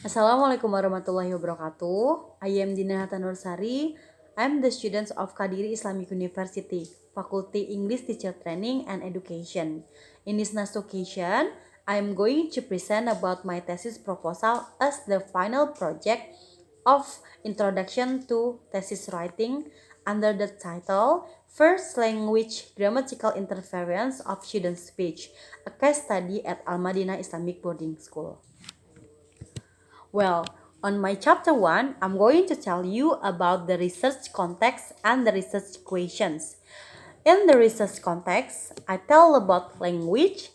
Assalamualaikum warahmatullahi wabarakatuh. I am Diniyah Nursari. I am the student of Kadiri Islamic University, Faculty English Teacher Training and Education. In this next occasion, I am going to present about my thesis proposal as the final project of Introduction to Thesis Writing under the title First Language Grammatical Interference of Student Speech, a case study at Al-Madinah Islamic Boarding School. Well, on my chapter 1, I'm going to tell you about the research context and the research questions. In the research context, I tell about language,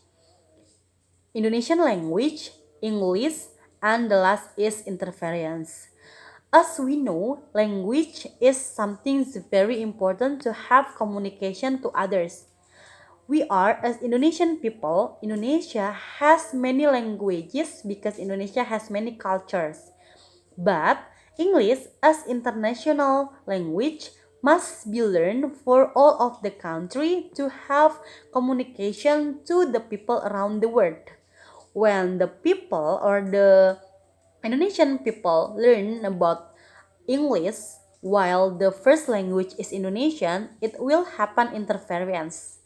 Indonesian language, English, and the last is interference. As we know, language is something very important to have communication to others. We are, as Indonesian people, Indonesia has many languages because Indonesia has many cultures. But English as international language must be learned for all of the country to have communication to the people around the world. When the people or the Indonesian people learn about English while the first language is Indonesian, it will happen interference.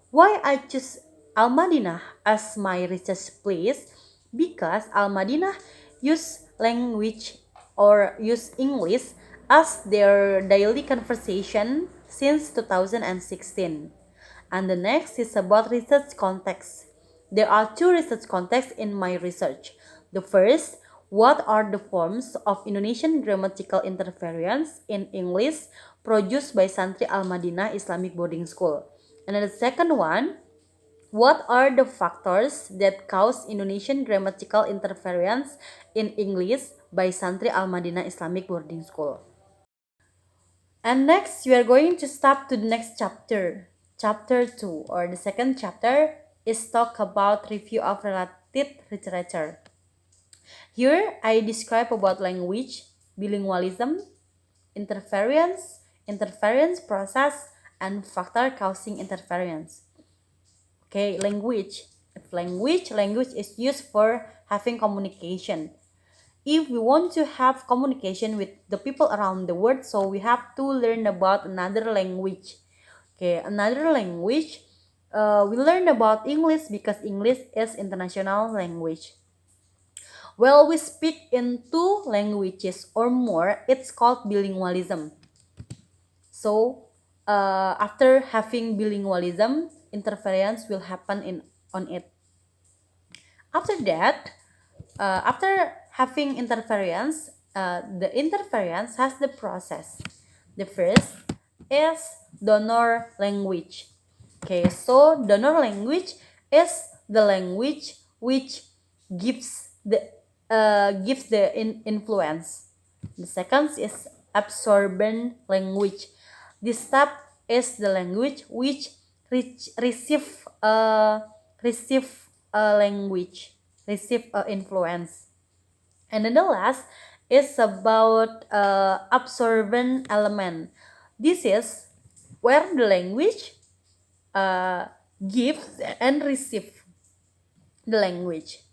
Why I choose Al-Madinah as my research place? Because Al-Madinah use language or use English as their daily conversation since 2016. And the next is about research context. There are two research contexts in my research. The first, what are the forms of Indonesian grammatical interference in English produced by Santri Al-Madinah Islamic Boarding School? And then the second one, what are the factors that cause Indonesian grammatical interference in English by Santri Al-Madinah Islamic Boarding School? And next, we are going to stop to the next chapter. Chapter 2, or the second chapter, is talk about review of related literature. Here, I describe about language, bilingualism, interference process, and factor causing interference. Okay, language. If language is used for having communication. If we want to have communication with the people around the world, so we have to learn about another language. Okay, another language. We learn about English because English is international language. Well, we speak in two languages or more, it's called bilingualism. So, after having bilingualism, interference will happen on it. After that, after having interference, the interference has the process. The first is donor language. Okay, so donor language is the language which gives the influence. The second is absorbent language. This step is the language which receive influence. And then the last is about absorbent element. This is where the language gives and receive the language.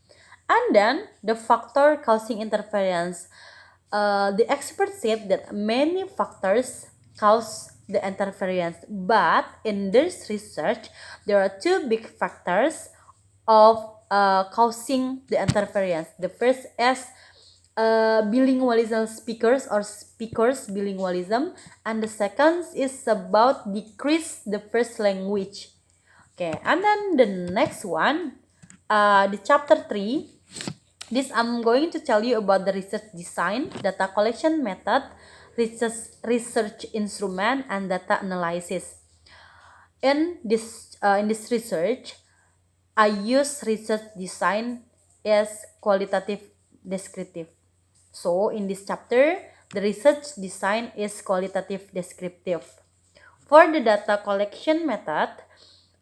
And then the factor causing interference. The expert said that many factors cause the interference, but in this research, there are two big factors of causing the interference. The first is bilingualism speakers bilingualism, and the second is about decrease the first language. Okay, and then the next one, the chapter 3. This I'm going to tell you about the research design, data collection method, research instrument, and data analysis. In this research, I use research design as qualitative descriptive. So in this chapter, the research design is qualitative descriptive. For the data collection method,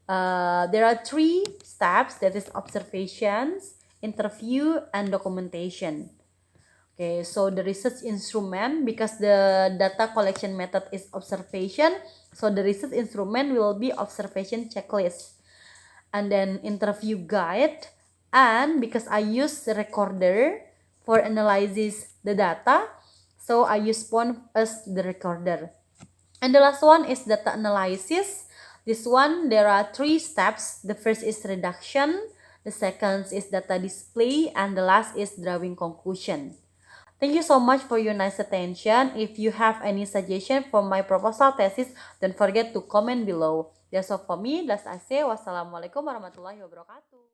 there are 3 steps, that is observations, interview, and documentation. Okay, so the research instrument, because the data collection method is observation, so the research instrument will be observation checklist. And then interview guide, and because I use recorder, For analysis the data, so I use phone as the recorder. And the last one is data analysis. This one, there are 3 steps. The first is reduction, the second is data display, and the last is drawing conclusion. Thank you so much for your nice attention. If you have any suggestion for my proposal thesis, don't forget to comment below. That's all for me. That's I say. Wassalamualaikum warahmatullahi wabarakatuh.